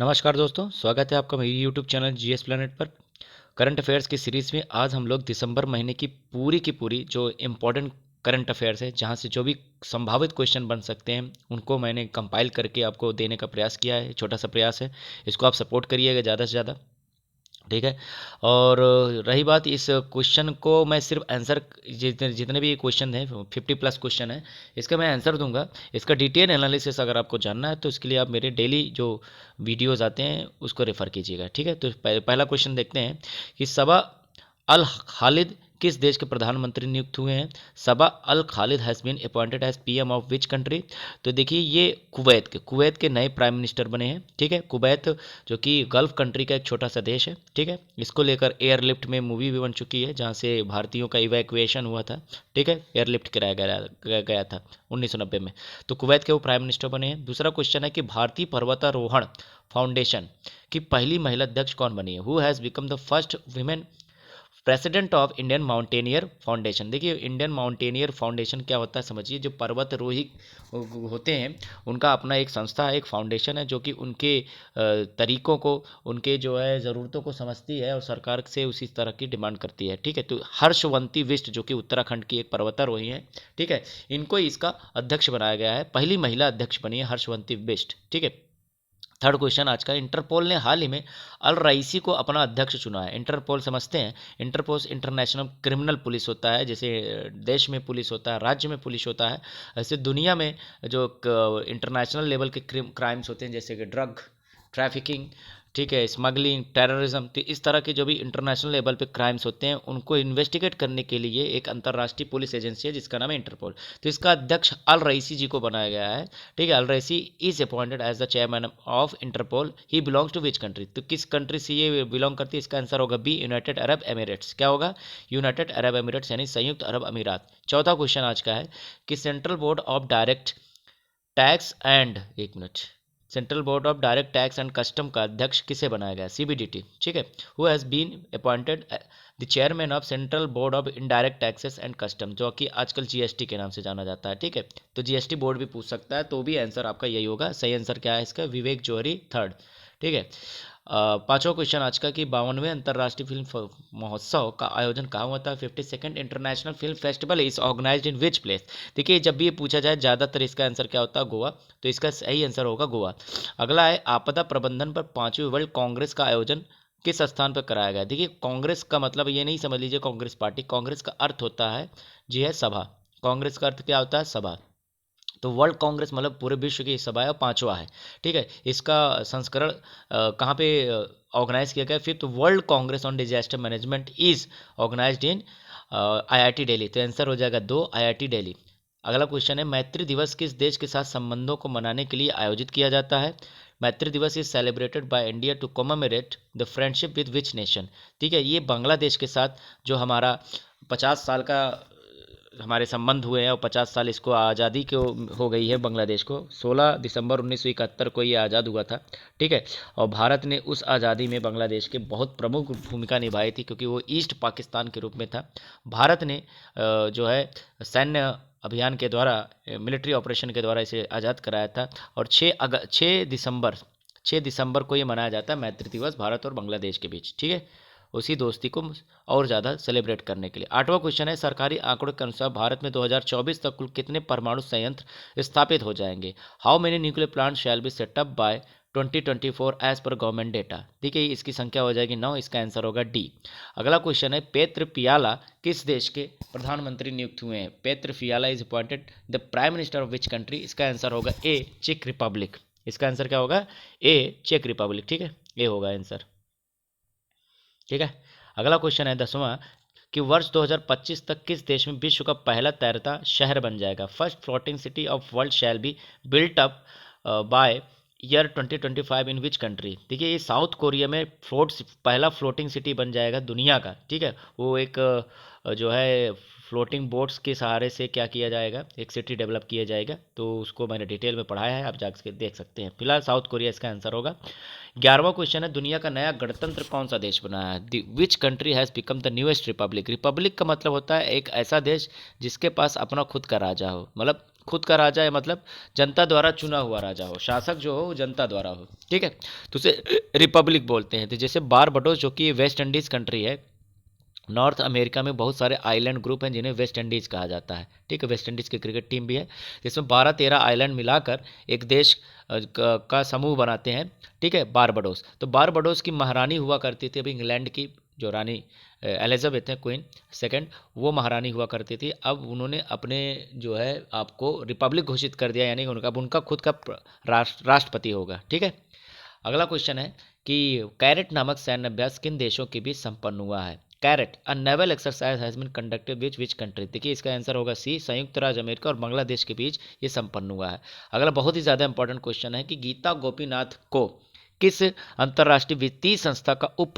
नमस्कार दोस्तों, स्वागत है आपका मेरी यूट्यूब चैनल जीएस प्लेनेट पर। करंट अफेयर्स की सीरीज़ में आज हम लोग दिसंबर महीने की पूरी जो इम्पोर्टेंट करंट अफेयर्स है, जहां से जो भी संभावित क्वेश्चन बन सकते हैं उनको मैंने कंपाइल करके आपको देने का प्रयास किया है। छोटा सा प्रयास है, इसको आप सपोर्ट करिएगा ज़्यादा से ज़्यादा, ठीक है। और रही बात इस क्वेश्चन को, मैं सिर्फ आंसर, जितने जितने भी क्वेश्चन हैं 50+ क्वेश्चन है, इसका मैं आंसर दूंगा। इसका डिटेल एनालिसिस अगर आपको जानना है तो इसके लिए आप मेरे डेली जो वीडियोज़ आते हैं उसको रेफ़र कीजिएगा, ठीक है। तो पहला क्वेश्चन देखते हैं कि सबा अल खालिद किस देश के प्रधानमंत्री नियुक्त हुए हैं। Sabah Al Khalid has been appointed as PM of which country. तो देखिए, ये कुवैत के नए प्राइम मिनिस्टर बने हैं, ठीक है। कुवैत जो कि गल्फ कंट्री का एक छोटा सा देश है, ठीक है। इसको लेकर एयरलिफ्ट में मूवी भी बन चुकी है, जहाँ से भारतीयों का इवैक्यूएशन हुआ था, ठीक है। एयरलिफ्ट कराया गया था 1990 में। तो कुवैत के वो प्राइम मिनिस्टर बने हैं। दूसरा क्वेश्चन है कि भारतीय पर्वतारोहण फाउंडेशन की पहली महिला अध्यक्ष कौन बनी है। Who has become the first women president of Indian mountaineer foundation. देखिए, इंडियन माउंटेनियर फाउंडेशन क्या होता है समझिए। जो पर्वतारोही होते हैं उनका अपना एक संस्था है, एक फाउंडेशन है, जो कि उनके तरीकों को, उनके जो है ज़रूरतों को समझती है और सरकार से उसी तरह की डिमांड करती है, ठीक है। तो हर्षवंती बिष्ट जो कि उत्तराखंड की एक पर्वतारोही है, ठीक है, इनको इसका अध्यक्ष बनाया गया है। पहली महिला अध्यक्ष बनी है हर्षवंती बिष्ट, ठीक है। थर्ड क्वेश्चन आज का, इंटरपोल ने हाल ही में अल रईसी को अपना अध्यक्ष चुना है। इंटरपोल समझते हैं, इंटरपोल इंटरनेशनल क्रिमिनल पुलिस होता है। जैसे देश में पुलिस होता है, राज्य में पुलिस होता है, ऐसे दुनिया में जो इंटरनेशनल लेवल के क्राइम्स होते हैं, जैसे कि ड्रग ट्रैफिकिंग, ठीक है, स्मगलिंग, टेररिज्म, तो इस तरह के जो भी इंटरनेशनल लेवल पे क्राइम्स होते हैं उनको इन्वेस्टिगेट करने के लिए एक अंतर्राष्ट्रीय पुलिस एजेंसी है जिसका नाम है इंटरपोल। तो इसका अध्यक्ष अल रईसी जी को बनाया गया है, ठीक है। Al Raisi is appointed as the chairman of Interpol. He belongs to which country. तो किस कंट्री से ये बिलोंग करती है, इसका आंसर होगा बी, यूनाइटेड अरब एमिरेट्स। क्या होगा, यूनाइटेड अरब एमिरेट्स यानी संयुक्त अरब अमीरात। चौथा क्वेश्चन आज का है कि Central Board of Direct Tax and, एक minute, Central Board of Direct Tax and Custom का अध्यक्ष किसे बनाया गया, सीबीडीटी, ठीक है। Who has been appointed the chairman of Central Board of Indirect Taxes and Custom, जो कि आजकल जीएसटी के नाम से जाना जाता है, ठीक है। तो जीएसटी बोर्ड भी पूछ सकता है, तो भी आंसर आपका यही होगा। सही आंसर क्या है इसका, विवेक जौहरी थर्ड, ठीक है। पांचवा क्वेश्चन आज का कि 52वें अंतर्राष्ट्रीय फिल्म महोत्सव का आयोजन कहाँ हुआ था। 52nd international film festival is organised in which place. देखिए, जब भी ये पूछा जाए ज़्यादातर इसका आंसर क्या होता है, गोवा। तो इसका सही आंसर होगा गोवा। अगला है आपदा प्रबंधन पर 5वीं वर्ल्ड कांग्रेस का आयोजन किस स्थान पर कराया गया। देखिए, कांग्रेस का मतलब ये नहीं समझ लीजिए कांग्रेस पार्टी, कांग्रेस का अर्थ होता है जी है सभा। कांग्रेस का अर्थ क्या होता है, सभा। तो वर्ल्ड कांग्रेस मतलब पूरे विश्व की सभा है और पांचवा है, ठीक है। इसका संस्करण कहाँ पे ऑर्गेनाइज किया गया, fifth world congress on disaster management is organised in IIT Delhi. तो आंसर हो जाएगा दो, आईआईटी दिल्ली। अगला क्वेश्चन है, मैत्री दिवस किस देश के साथ संबंधों को मनाने के लिए आयोजित किया जाता है। Maitri Diwas is celebrated by India to commemorate the friendship with which nation. ठीक है, ये बांग्लादेश के साथ जो हमारा 50 साल का हमारे संबंध हुए हैं और 50 साल इसको आज़ादी को हो गई है। बांग्लादेश को 16 दिसंबर 1971 को ये आज़ाद हुआ था, ठीक है। और भारत ने उस आज़ादी में बांग्लादेश के बहुत प्रमुख भूमिका निभाई थी, क्योंकि वो ईस्ट पाकिस्तान के रूप में था। भारत ने जो है सैन्य अभियान के द्वारा, मिलिट्री ऑपरेशन के द्वारा इसे आज़ाद कराया था। और 6 दिसंबर को ये मनाया जाता है मैत्री दिवस, भारत और बांग्लादेश के बीच, ठीक है, उसी दोस्ती को और ज़्यादा सेलिब्रेट करने के लिए। आठवां क्वेश्चन है, सरकारी आंकड़ों के अनुसार भारत में 2024 तक कुल कितने परमाणु संयंत्र स्थापित हो जाएंगे। How many nuclear plant shall be set up बाय 2024 एज पर गवर्नमेंट डेटा। देखिए, इसकी संख्या हो जाएगी 9, इसका आंसर होगा डी। अगला क्वेश्चन है, पेत्र पियाला किस देश के प्रधानमंत्री नियुक्त हुए हैं। पेत्र पियाला is appointed the prime minister of which country. इसका आंसर होगा ए, चेक रिपब्लिक। इसका आंसर क्या होगा, ए, चेक रिपब्लिक, ठीक है, ए होगा आंसर, ठीक है। अगला क्वेश्चन है 10वां कि वर्ष 2025 तक किस देश में विश्व का पहला तैरता शहर बन जाएगा। First floating city of world shall be built up by year 2025 in which country. देखिए, ये साउथ कोरिया में पहला फ्लोटिंग सिटी बन जाएगा दुनिया का, ठीक है। वो एक जो है फ्लोटिंग बोट्स के सहारे से क्या किया जाएगा, एक सिटी डेवलप किया जाएगा। तो उसको मैंने डिटेल में पढ़ाया है, आप जाकर देख सकते हैं। फिलहाल साउथ कोरिया इसका आंसर होगा। 11वां क्वेश्चन है, दुनिया का नया गणतंत्र कौन सा देश बना है। Which country has become the newest Republic. Republic का मतलब होता है एक ऐसा देश जिसके पास अपना खुद का राजा हो, मतलब खुद का राजा है, मतलब जनता द्वारा चुना हुआ राजा हो, शासक जो हो वो जनता द्वारा हो, ठीक है, तो उसे रिपब्लिक बोलते हैं। तो जैसे बारबाडोस जो कि वेस्ट इंडीज कंट्री है, नॉर्थ अमेरिका में बहुत सारे आइलैंड ग्रुप हैं जिन्हें वेस्ट इंडीज़ कहा जाता है, ठीक है, वेस्ट इंडीज़ की क्रिकेट टीम भी है, जिसमें 12-13 आइलैंड मिलाकर एक देश का समूह बनाते हैं, ठीक है, बारबाडोस। तो बारबाडोस की महारानी हुआ करती थी अभी इंग्लैंड की जो रानी एलिजाबेथ है, क्वीन सेकंड, वो महारानी हुआ करती थी। अब उन्होंने अपने जो है आपको रिपब्लिक घोषित कर दिया, यानी उनका अब उनका खुद का राष्ट्रपति होगा, ठीक है। अगला क्वेश्चन है कि कैरेट नामक सैन्य अभ्यास किन देशों के बीच संपन्न हुआ है। CARAT a naval exercise has been conducted which country. देखिए इसका आंसर होगा सी, संयुक्त राज्य अमेरिका और बांग्लादेश के बीच ये संपन्न हुआ है। अगला बहुत ही ज़्यादा इंपॉर्टेंट क्वेश्चन है कि गीता गोपीनाथ को किस अंतर्राष्ट्रीय वित्तीय संस्था का उप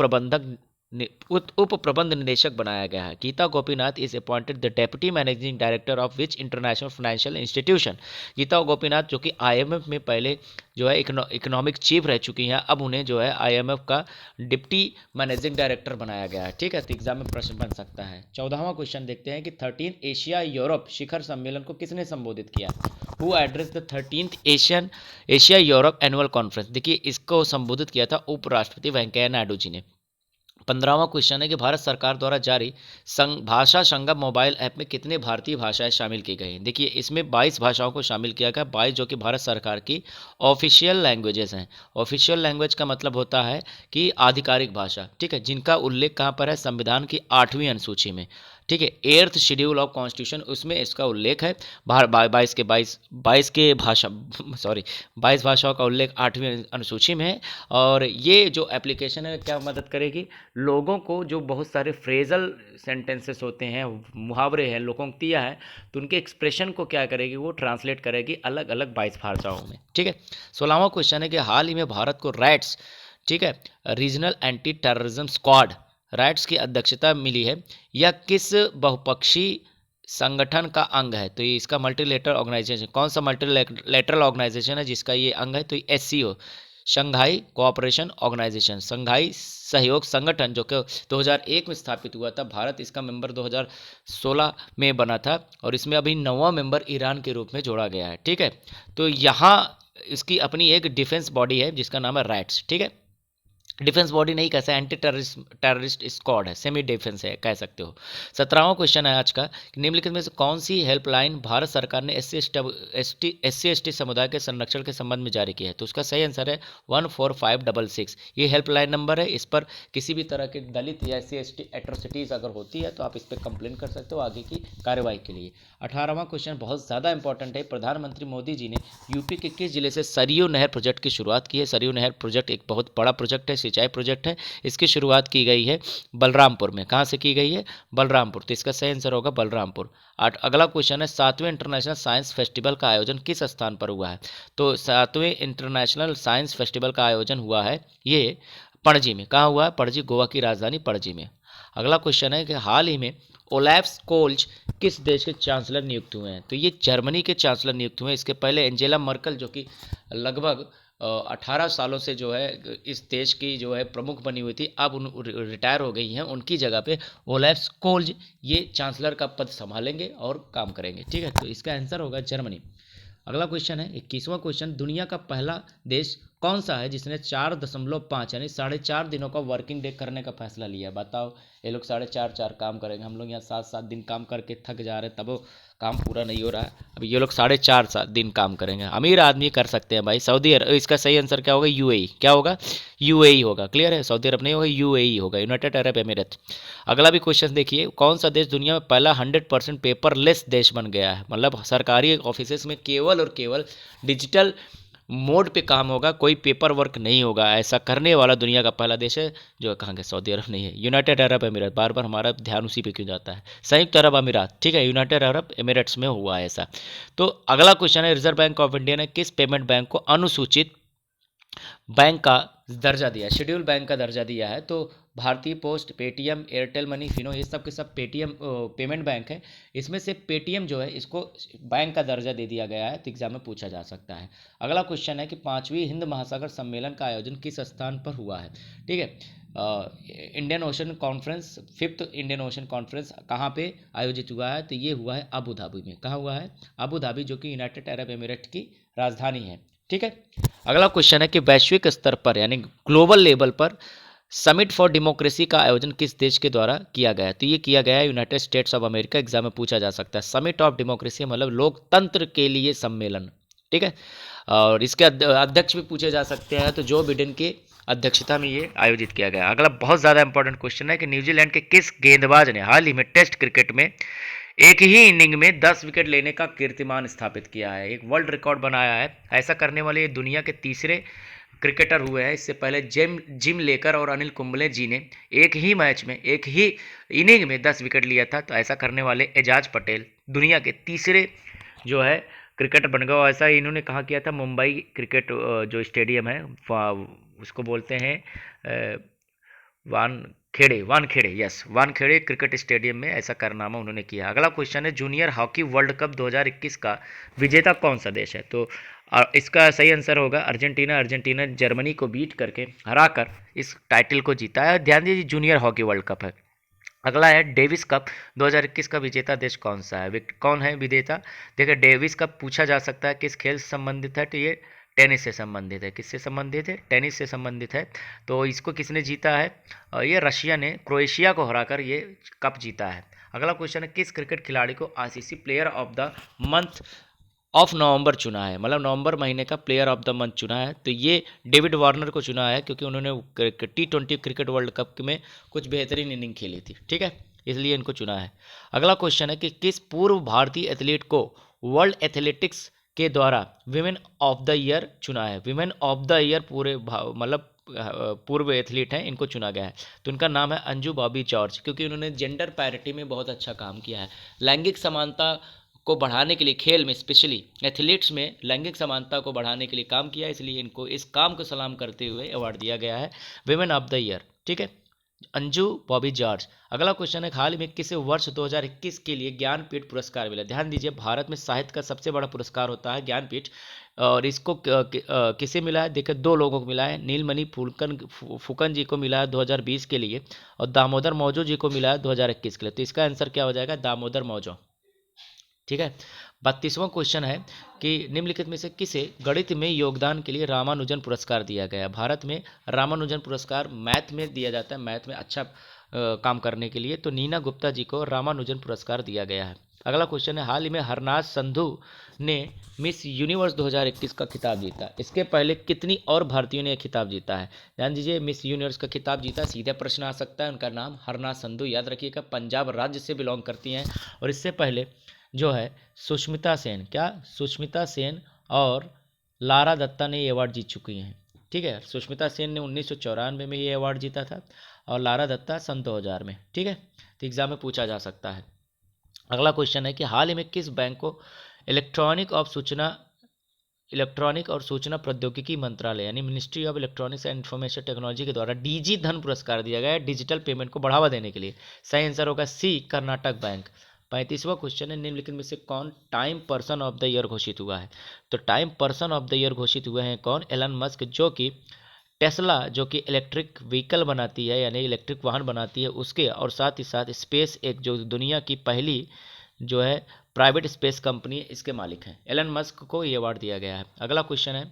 प्रबंध निदेशक बनाया गया है। Gita Gopinath is appointed the deputy managing director of which international financial institution. Gita Gopinath जो कि आईएमएफ में पहले जो है इकोनॉमिक चीफ रह चुकी हैं, अब उन्हें जो है आईएमएफ का डिप्टी मैनेजिंग डायरेक्टर बनाया गया है, ठीक है, तो एग्जाम में प्रश्न बन सकता है। 14वां क्वेश्चन देखते हैं कि 13 एशिया यूरोप शिखर सम्मेलन को किसने संबोधित किया। Who address the 13th Asia Europe annual conference. देखिए इसको संबोधित किया था उपराष्ट्रपति वेंकैया नायडू जी ने। 15वां क्वेश्चन है कि भारत सरकार द्वारा जारी भाषा संगम मोबाइल ऐप में कितने भारतीय भाषाएं शामिल की गई हैं। देखिए इसमें 22 भाषाओं को शामिल किया गया, 22 जो कि भारत सरकार की ऑफिशियल लैंग्वेजेस हैं। ऑफिशियल लैंग्वेज का मतलब होता है कि आधिकारिक भाषा, ठीक है, जिनका उल्लेख कहाँ पर है, संविधान की 8वीं अनुसूची में, ठीक है, 8th शेड्यूल ऑफ कॉन्स्टिट्यूशन, उसमें इसका उल्लेख है। 22 के भाषा सॉरी 22 भाषाओं का उल्लेख 8वीं अनुसूची में है। और ये जो एप्लीकेशन है क्या मदद करेगी, लोगों को जो बहुत सारे फ्रेजल सेंटेंसेस होते हैं, मुहावरे हैं, लोकोक्तियाँ हैं, तो उनके एक्सप्रेशन को क्या करेगी, वो ट्रांसलेट करेगी अलग अलग 22 भाषाओं में, ठीक है। 16वां क्वेश्चन है कि हाल ही में भारत को रैट्स, ठीक है, regional anti terrorism squad rats की अध्यक्षता मिली है, यह किस बहुपक्षीय संगठन का अंग है। तो ये इसका मल्टीलेटरल ऑर्गेनाइजेशन, कौन सा मल्टीलेटरल ऑर्गेनाइजेशन है जिसका ये अंग है, तो SCO, Shanghai cooperation organisation, Shanghai सहयोग संगठन, जो कि 2001 में स्थापित हुआ था। भारत इसका मेंबर 2016 में बना था और इसमें अभी 9वां मेंबर ईरान के रूप में जोड़ा गया है, ठीक है। तो यहाँ इसकी अपनी एक डिफेंस बॉडी है जिसका नाम है रैट्स, ठीक है, डिफेंस बॉडी नहीं कह सकते, एंटी टेररिस्ट स्क्वाड है, सेमी डिफेंस है कह सकते हो। 17वां क्वेश्चन है आज का कि निम्नलिखित में से कौन सी हेल्पलाइन भारत सरकार ने SC ST समुदाय के संरक्षण के संबंध में जारी की है। तो उसका सही आंसर है 14566। ये हेल्पलाइन नंबर है, इस पर किसी भी तरह के दलित या SC ST एट्रोसिटीज़ अगर होती है तो आप इस पर कंप्लेन कर सकते हो आगे की कार्रवाई के लिए। 18वां क्वेश्चन बहुत ज़्यादा इंपॉर्टेंट है। प्रधानमंत्री मोदी जी ने यूपी के किस जिले से सरयू नहर प्रोजेक्ट की शुरुआत की है। सरयू नहर प्रोजेक्ट एक बहुत बड़ा प्रोजेक्ट है, सिंचाई प्रोजेक्ट है। इसकी शुरुआत की गई है बलरामपुर में। कहाँ से की गई है, बलरामपुर, तो इसका सही आंसर होगा बलरामपुर। अगला क्वेश्चन है 7वें इंटरनेशनल साइंस फेस्टिवल का आयोजन किस स्थान पर हुआ है। तो 7वें इंटरनेशनल साइंस फेस्टिवल का आयोजन हुआ है ये पणजी में। कहाँ हुआ है, पणजी, गोवा की राजधानी पणजी में। अगला क्वेश्चन है कि हाल ही में ओलाफ स्कोल्ज किस देश के चांसलर नियुक्त हुए हैं। तो ये जर्मनी के चांसलर नियुक्त हुए हैं। इसके पहले एंजेला मर्कल जो कि लगभग 18 सालों से जो है इस देश की जो है प्रमुख बनी हुई थी, अब रिटायर हो गई हैं, उनकी जगह पे ओलाफ स्कोल्ज ये चांसलर का पद संभालेंगे और काम करेंगे, ठीक है। तो इसका आंसर होगा जर्मनी। अगला क्वेश्चन है 21वां क्वेश्चन, दुनिया का पहला देश कौन सा है जिसने 4.5 यानी 4.5 दिनों का वर्किंग डे करने का फैसला लिया। बताओ, ये लोग 4.5 काम करेंगे, हम लोग यहाँ 7-7 दिन काम करके थक जा रहे हैं, तब वो काम पूरा नहीं हो रहा है। अब ये लोग 4.5 दिन काम करेंगे। अमीर आदमी कर सकते हैं भाई। सऊदी अरब, इसका सही आंसर क्या होगा, यूएई। क्या होगा, यूएई होगा। क्लियर है, सऊदी अरब नहीं होगा, यूएई होगा, यूनाइटेड अरब एमिरेट। अगला भी क्वेश्चन देखिए, कौन सा देश दुनिया में पहला 100% पेपरलेस देश बन गया है। मतलब सरकारी ऑफिस में केवल और केवल डिजिटल मोड पे काम होगा, कोई पेपर वर्क नहीं होगा, ऐसा करने वाला दुनिया का पहला देश है। जो कहाँ के, सऊदी अरब नहीं है, यूनाइटेड अरब एमिरेट। बार बार हमारा ध्यान उसी पे क्यों जाता है, संयुक्त अरब अमीरात, ठीक है, यूनाइटेड अरब एमिरेट्स में हुआ है ऐसा। तो अगला क्वेश्चन है, रिजर्व बैंक ऑफ इंडिया ने किस पेमेंट बैंक को अनुसूचित बैंक का दर्जा दिया है, शेड्यूल बैंक का दर्जा दिया है। तो भारतीय post, Paytm, Airtel money, Fino, ये सब के सब पेटीएम पेमेंट बैंक है। इसमें से पेटीएम जो है इसको बैंक का दर्जा दे दिया गया है, तो एग्जाम में पूछा जा सकता है। अगला क्वेश्चन है कि 5वीं हिंद महासागर सम्मेलन का आयोजन किस स्थान पर हुआ है। ठीक है, Indian ocean conference, 5th Indian ocean conference कहाँ पे आयोजित हुआ है? तो ये हुआ है अबू धाबी में। कहाँ हुआ है? अबू धाबी, जो कि यूनाइटेड अरब एमिरेट की राजधानी है। ठीक है। अगला क्वेश्चन है कि वैश्विक स्तर पर यानी ग्लोबल लेवल पर समिट फॉर डेमोक्रेसी का आयोजन किस देश के द्वारा किया गया है? तो ये किया गया है United states of America. Exam में पूछा जा सकता है। समिट ऑफ डेमोक्रेसी मतलब लोकतंत्र के लिए सम्मेलन। ठीक है। और इसके अध्यक्ष भी पूछे जा सकते हैं, तो जो बिडेन की अध्यक्षता में ये आयोजित किया गया। अगला बहुत ज़्यादा इंपॉर्टेंट क्वेश्चन है कि न्यूजीलैंड के किस गेंदबाज ने हाल ही में टेस्ट क्रिकेट में एक ही इनिंग में 10 विकेट लेने का कीर्तिमान स्थापित किया है, एक वर्ल्ड रिकॉर्ड बनाया है। ऐसा करने वाले दुनिया के तीसरे क्रिकेटर हुए हैं। इससे पहले जिम लेकर और अनिल कुंबले जी ने एक ही मैच में एक ही इनिंग में 10 विकेट लिया था। तो ऐसा करने वाले एजाज पटेल दुनिया के तीसरे जो है क्रिकेटर बन गए। और ऐसा इन्होंने कहा किया था, मुंबई क्रिकेट जो स्टेडियम है उसको बोलते हैं Wankhede, yes, Wankhede cricket stadium में ऐसा कारनामा उन्होंने किया। अगला क्वेश्चन है जूनियर हॉकी वर्ल्ड कप 2021 का विजेता कौन सा देश है? तो इसका सही आंसर होगा अर्जेंटीना। अर्जेंटीना जर्मनी को बीट करके हराकर इस टाइटल को जीता है। ध्यान दीजिए, जूनियर हॉकी वर्ल्ड कप है। अगला है डेविस कप 2021 का विजेता देश कौन सा है? कौन है विजेता? देखिए, डेविस कप पूछा जा सकता है किस खेल से संबंधित है? तो ये टेनिस से संबंधित है। किससे संबंधित है? टेनिस से संबंधित है। तो इसको किसने जीता है? ये रशिया ने क्रोएशिया को हराकर ये कप जीता है। अगला क्वेश्चन है किस क्रिकेट खिलाड़ी को ICC player of the month of November चुना है? मतलब नवंबर महीने का प्लेयर ऑफ द मंथ चुना है। तो ये डेविड वार्नर को चुना है, क्योंकि उन्होंने T20 क्रिकेट वर्ल्ड कप में कुछ बेहतरीन इनिंग खेली थी। ठीक है, इसलिए इनको चुना है। अगला क्वेश्चन है कि किस पूर्व भारतीय एथलीट को वर्ल्ड एथलेटिक्स के द्वारा विमेन ऑफ द ईयर चुना है? विमेन ऑफ द ईयर पूरे मतलब पूर्व एथलीट हैं, इनको चुना गया है। तो उनका नाम है अंजू बॉबी जॉर्ज, क्योंकि उन्होंने जेंडर पैरिटी में बहुत अच्छा काम किया है। लैंगिक समानता को बढ़ाने के लिए खेल में, स्पेशली एथलीट्स में लैंगिक समानता को बढ़ाने के लिए काम किया, इसलिए इनको इस काम को सलाम करते हुए अवार्ड दिया गया है विमेन ऑफ द ईयर। ठीक है, अंजू बॉबी जॉर्ज। अगला क्वेश्चन है हाल ही में किस वर्ष 2021 के लिए ज्ञानपीठ पुरस्कार मिला? ध्यान दीजिए, भारत में साहित्य का सबसे बड़ा पुरस्कार होता है ज्ञानपीठ, और इसको किसे मिला है? देखिए, दो लोगों को मिला है। नीलमणि फुकन जी को मिला है 2020 के लिए, और दामोदर मौजो जी को मिला है 2021 के लिए। तो इसका आंसर क्या हो जाएगा? दामोदर मौजो। ठीक है। 32वां क्वेश्चन है कि निम्नलिखित में से किसे गणित में योगदान के लिए रामानुजन पुरस्कार दिया गया? भारत में रामानुजन पुरस्कार मैथ में दिया जाता है, मैथ में अच्छा काम करने के लिए। तो नीना गुप्ता जी को रामानुजन पुरस्कार दिया गया है। अगला क्वेश्चन है हाल ही में हरनाज संधू ने मिस यूनिवर्स 2021 का खिताब जीता। इसके पहले कितनी और भारतीयों ने यह खिताब जीता है? ध्यान दीजिए, मिस यूनिवर्स का खिताब जीता, सीधा प्रश्न आ सकता है। उनका नाम हरनाज संधू, याद रखिएगा, पंजाब राज्य से बिलोंग करती हैं। और इससे पहले जो है सुष्मिता सेन, क्या सुष्मिता सेन और लारा दत्ता ने ये अवार्ड जीत चुकी हैं। ठीक है, सुष्मिता सेन ने 1994 में ये अवार्ड जीता था, और लारा दत्ता सन 2000 में। ठीक है, तो एग्जाम में पूछा जा सकता है। अगला क्वेश्चन है कि हाल ही में किस बैंक को इलेक्ट्रॉनिक और सूचना प्रौद्योगिकी मंत्रालय यानी ministry of electronics and information technology के द्वारा डीजी धन पुरस्कार दिया गया है डिजिटल पेमेंट को बढ़ावा देने के लिए? सही आंसर होगा सी, कर्नाटक बैंक। 35वां क्वेश्चन है निम्नलिखित में से कौन time person of the year घोषित हुआ है? तो time person of the year घोषित हुए हैं कौन? एलन मस्क, जो कि टेस्ला, जो कि इलेक्ट्रिक व्हीकल बनाती है यानी इलेक्ट्रिक वाहन बनाती है उसके, और साथ ही साथ स्पेस एक जो दुनिया की पहली जो है प्राइवेट स्पेस कंपनी, इसके मालिक हैं। एलन मस्क को ये अवार्ड दिया गया है। अगला क्वेश्चन है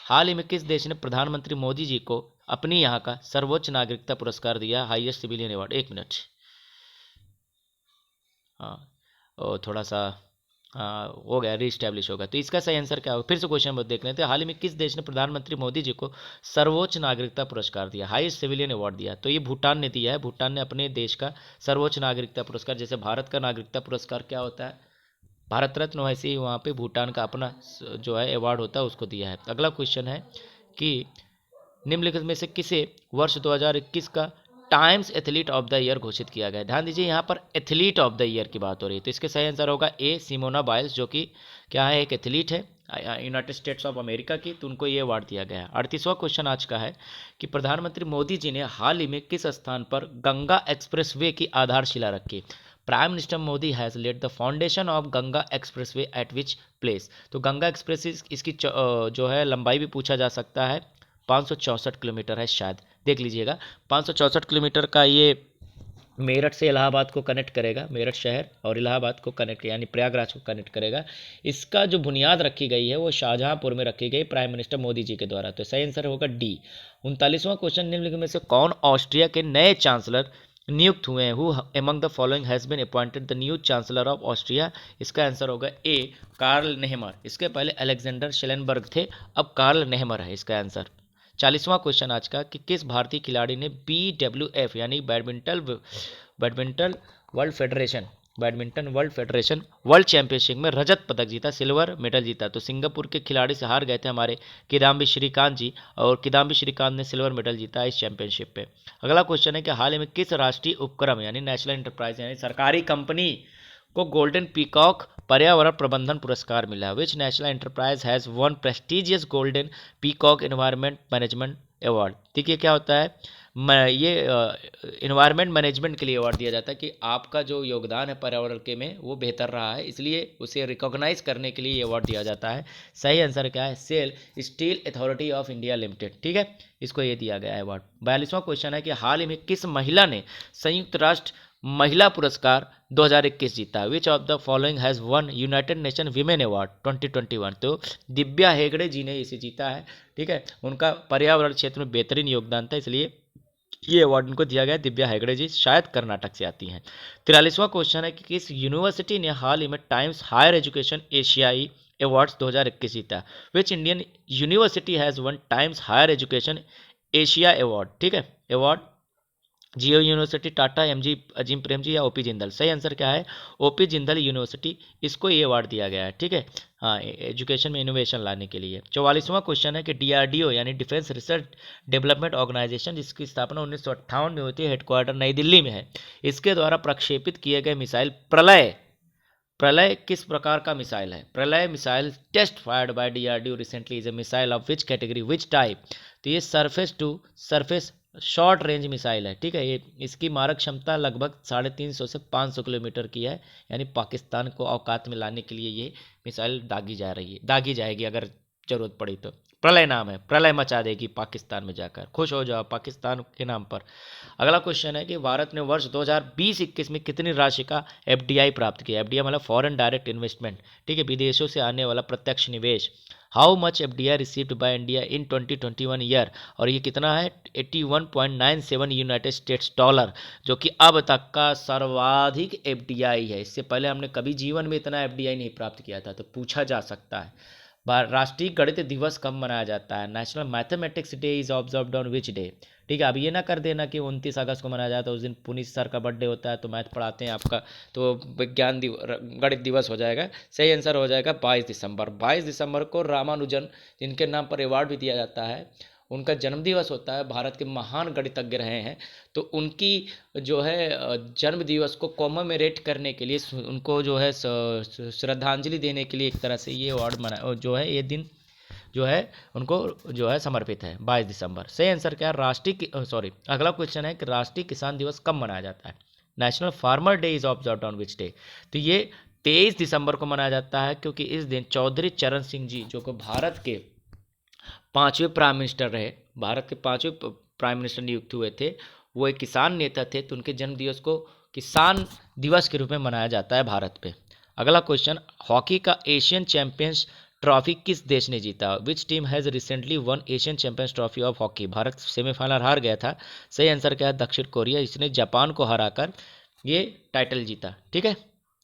हाल ही में किस देश ने प्रधानमंत्री मोदी जी को अपनी यहाँ का सर्वोच्च नागरिकता पुरस्कार दिया, हाईएस्ट सिविलियन अवार्ड? एक मिनट, हाँ, और थोड़ा सा हो गया, रीस्टैब्लिश होगा। तो इसका सही आंसर क्या होगा? फिर से क्वेश्चन देख लेते हैं। हाल ही में किस देश ने प्रधानमंत्री मोदी जी को सर्वोच्च नागरिकता पुरस्कार दिया, हाईएस्ट सिविलियन अवार्ड दिया? तो ये भूटान ने दिया है। भूटान ने अपने देश का सर्वोच्च नागरिकता पुरस्कार, जैसे भारत का नागरिकता पुरस्कार क्या होता है, भारत रत्न, वैसे ही वहाँ पे भूटान का अपना जो है अवार्ड होता है उसको दिया है। अगला क्वेश्चन है कि निम्नलिखित में से किसे वर्ष 2021 का times athlete of the year घोषित किया गया? ध्यान दीजिए, यहाँ पर एथलीट ऑफ द ईयर की बात हो रही है, तो इसके सही आंसर होगा ए, सिमोना बाइल्स, जो कि क्या है, एक एथलीट है यूनाइटेड स्टेट्स ऑफ अमेरिका की, तो उनको ये अवार्ड दिया गया है। 38वां क्वेश्चन आज का है कि प्रधानमंत्री मोदी जी ने हाल ही में किस स्थान पर गंगा एक्सप्रेसवे की आधारशिला रखी? Prime minister Modi has laid the foundation of Ganga expressway at which place? तो गंगा एक्सप्रेस इसकी जो है लंबाई भी पूछा जा सकता है, 564 किलोमीटर है शायद, देख लीजिएगा। 564 किलोमीटर का ये मेरठ से इलाहाबाद को कनेक्ट करेगा, मेरठ शहर और इलाहाबाद को कनेक्ट यानी प्रयागराज को कनेक्ट करेगा। इसका जो बुनियाद रखी गई है वो शाहजहांपुर में रखी गई प्राइम मिनिस्टर मोदी जी के द्वारा। तो सही आंसर होगा डी। 39वां क्वेश्चन, निम्नलिखित में से कौन ऑस्ट्रिया के नए चांसलर नियुक्त हुए हैं? Who among the following has been appointed the new chancellor of Austria? इसका आंसर होगा ए, कार्ल नेहमर। इसके पहले अलेक्जेंडर शेलेनबर्ग थे, अब कार्ल नेहमर है इसका आंसर। 40वां क्वेश्चन आज का कि किस भारतीय खिलाड़ी ने BWF यानी badminton world federation world championship में रजत पदक जीता, सिल्वर मेडल जीता? तो सिंगापुर के खिलाड़ी से हार गए थे हमारे किदाम्बी श्रीकांत जी, और किदाम्बी श्रीकांत ने सिल्वर मेडल जीता इस चैंपियनशिप पे। अगला क्वेश्चन है कि हाल ही में किस राष्ट्रीय उपक्रम यानी नेशनल इंटरप्राइज यानी सरकारी कंपनी को गोल्डन पीकॉक पर्यावरण प्रबंधन पुरस्कार मिला? Which national enterprise has one prestigious golden peacock environment management award? देखिए क्या होता है, ये इन्वायरमेंट मैनेजमेंट के लिए अवार्ड दिया जाता है कि आपका जो योगदान है पर्यावरण के में वो बेहतर रहा है, इसलिए उसे रिकॉग्नाइज करने के लिए ये अवार्ड दिया जाता है। सही आंसर क्या है? SAIL steel authority of India limited, ठीक है, इसको ये दिया गया है अवार्ड। 42वां क्वेश्चन है कि हाल ही में किस महिला ने संयुक्त राष्ट्र महिला पुरस्कार 2021 जीता? Which of the following has one United nation women award 2021? तो दिव्या हेगड़े जी ने इसे जीता है, ठीक है, उनका पर्यावरण क्षेत्र में बेहतरीन योगदान था, इसलिए ये अवार्ड उनको दिया गया। दिव्या हेगड़े जी शायद कर्नाटक से आती हैं। 43वां क्वेश्चन है कि किस यूनिवर्सिटी ने हाल ही में टाइम्स हायर एजुकेशन एशियाई अवार्ड्स 2021 जीता? Which Indian university has won Times higher education Asia award? ठीक है, award Jio university, Tata, MG Azim Premji या OP जिंदल? सही आंसर क्या है? OP जिंदल यूनिवर्सिटी, इसको ये अवार्ड दिया गया है, ठीक है, हाँ, एजुकेशन में इनोवेशन लाने के लिए। 44वां क्वेश्चन है कि DRDO यानी डिफेंस रिसर्च डेवलपमेंट ऑर्गेनाइजेशन, जिसकी स्थापना 1958 में हुई थी, हेडक्वार्टर नई दिल्ली में है, इसके द्वारा प्रक्षेपित किए गए मिसाइल प्रलय किस प्रकार का मिसाइल है? Pralay missile test fired by DRDO recently is a missile of which category which type? तो ये surface to surface short range missile है, ठीक है, ये इसकी मारक क्षमता लगभग 350 से 500 किलोमीटर की है, यानी पाकिस्तान को औकात में लाने के लिए ये मिसाइल दागी जाएगी अगर जरूरत पड़ी तो। प्रलय नाम है, प्रलय मचा देगी पाकिस्तान में जाकर, खुश हो जाओ पाकिस्तान के नाम पर। अगला क्वेश्चन है कि भारत ने वर्ष 2020-21 में कितनी राशि का FDI प्राप्त किया? FDI मतलब फॉरेन डायरेक्ट इन्वेस्टमेंट, ठीक है, विदेशों से आने वाला प्रत्यक्ष निवेश। How much FDI received by India in 2021 year? और ये कितना है? 81.97 यूनाइटेड स्टेट्स डॉलर, जो कि अब तक का सर्वाधिक FDI है। इससे पहले हमने कभी जीवन में इतना FDI नहीं प्राप्त किया था, तो पूछा जा सकता है। राष्ट्रीय गणित दिवस कब मनाया जाता है? National mathematics day is observed on which day? ठीक है, अब ये ना कर देना कि 29 अगस्त को मनाया जाता है, उस दिन पुनीत सर का बर्थडे होता है, तो मैथ पढ़ाते हैं आपका, तो गणित दिवस हो जाएगा। सही आंसर हो जाएगा 22 दिसंबर। 22 दिसंबर को रामानुजन, जिनके नाम पर अवार्ड भी दिया जाता है, उनका जन्मदिवस होता है, भारत के महान गणितज्ञ रहे हैं, तो उनकी जो है जन्म दिवस को कॉमेमोरेट करने के लिए, उनको जो है श्रद्धांजलि देने के लिए एक तरह से ये अवार्ड मना जो है, ये दिन जो है उनको जो है समर्पित है 22 दिसंबर। सही आंसर क्या है? अगला क्वेश्चन है कि राष्ट्रीय किसान दिवस कब मनाया जाता है? National farmer day is observed on which day? तो ये 23 दिसंबर को मनाया जाता है, क्योंकि इस दिन चौधरी चरण सिंह जी, जो कि भारत के 5वें प्राइम मिनिस्टर रहे, भारत के 5वें प्राइम मिनिस्टर नियुक्त हुए थे, वो एक किसान नेता थे, तो उनके जन्म दिवस को किसान दिवस के रूप में मनाया जाता है भारत पे। अगला क्वेश्चन, हॉकी का एशियन चैंपियंस ट्रॉफी किस देश ने जीता? Which team has recently one Asian champions trophy of hockey? Bharat semifinal हार गया था। सही आंसर क्या है? दक्षिण कोरिया, इसने जापान को हराकर ये टाइटल जीता, ठीक है,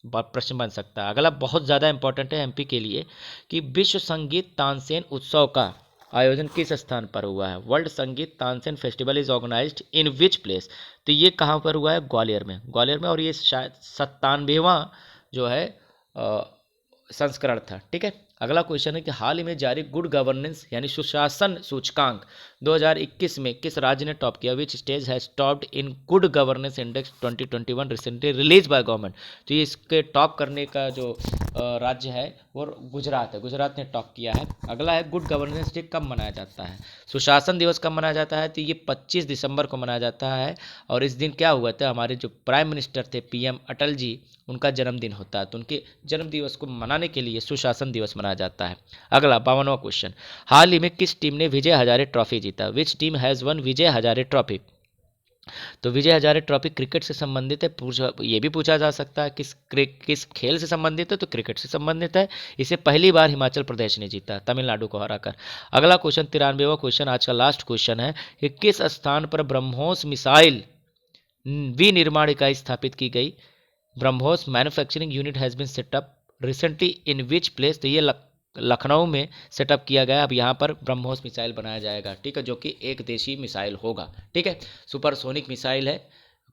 प्रश्न बन सकता है। अगला बहुत ज़्यादा इंपॉर्टेंट है MP के लिए कि विश्व संगीत तानसेन उत्सव का आयोजन किस स्थान पर हुआ है? World Sangeet Tansen festival is organised in which place? तो ये कहाँ पर हुआ है? ग्वालियर में, और ये शायद 97वां जो है संस्करण था, ठीक है। अगला क्वेश्चन है कि हाल ही में जारी गुड गवर्नेंस यानी सुशासन सूचकांक 2021 में किस राज्य ने टॉप किया? Which stage has topped in good governance index 2021 recently release by government? तो ये इसके टॉप करने का जो राज्य है वो गुजरात है, गुजरात ने टॉप किया है। अगला है गुड गवर्नेंस डे कब मनाया जाता है? सुशासन दिवस कब मनाया जाता है? तो ये 25 दिसंबर को मनाया जाता है, और इस दिन क्या हुआ था, हमारे जो प्राइम मिनिस्टर थे PM अटल जी, उनका जन्मदिन होता है, तो उनके जन्म दिवस को मनाने के लिए सुशासन दिवस मनाया माना जाता है। अगला 52वां क्वेश्चन, हाल ही में किस टीम ने विजय हजारे ट्रॉफी जीता? Which team has one Vijay Hazare trophy? तो विजय हजारे ट्रॉफी क्रिकेट से संबंधित है, ये भी पूछा जा सकता है किस खेल से संबंधित है, तो क्रिकेट से संबंधित है। इसे पहली बार हिमाचल प्रदेश ने जीता तमिलनाडु को हराकर। अगला क्वेश्चन 93वां क्वेश्चन, आज का लास्ट क्वेश्चन है कि किस स्थान पर ब्रह्मोस मिसाइल विनिर्माण इकाई स्थापित की गई? BrahMos manufacturing unit has been set up recently in which place? तो ये लखनऊ में सेटअप किया गया। अब यहाँ पर ब्रह्मोस मिसाइल बनाया जाएगा, ठीक है, जो कि एक देशी मिसाइल होगा, ठीक है। सुपरसोनिक मिसाइल है,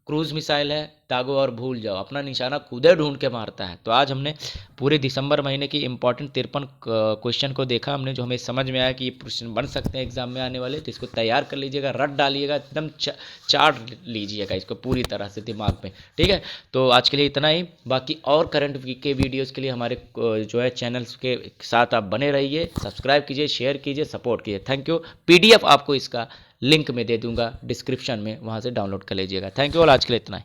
क्रूज मिसाइल है, दागो और भूल जाओ, अपना निशाना खुदे ढूंढ के मारता है। तो आज हमने पूरे दिसंबर महीने की इंपॉर्टेंट 53 क्वेश्चन को देखा हमने, जो हमें समझ में आया कि ये क्वेश्चन बन सकते हैं एग्जाम में आने वाले। तो इसको तैयार कर लीजिएगा, रट डालिएगा, एकदम चाट लीजिएगा इसको पूरी तरह से दिमाग में, ठीक है। तो आज के लिए इतना ही, बाकी और करंट के वीडियोज़ के लिए हमारे जो है चैनल्स के साथ आप बने रहिए, सब्सक्राइब कीजिए, शेयर कीजिए, सपोर्ट कीजिए। Thank you. PDF आपको इसका लिंक में दे दूंगा डिस्क्रिप्शन में, वहाँ से डाउनलोड कर लीजिएगा। थैंक यू ऑल, आज के लिए इतना ही।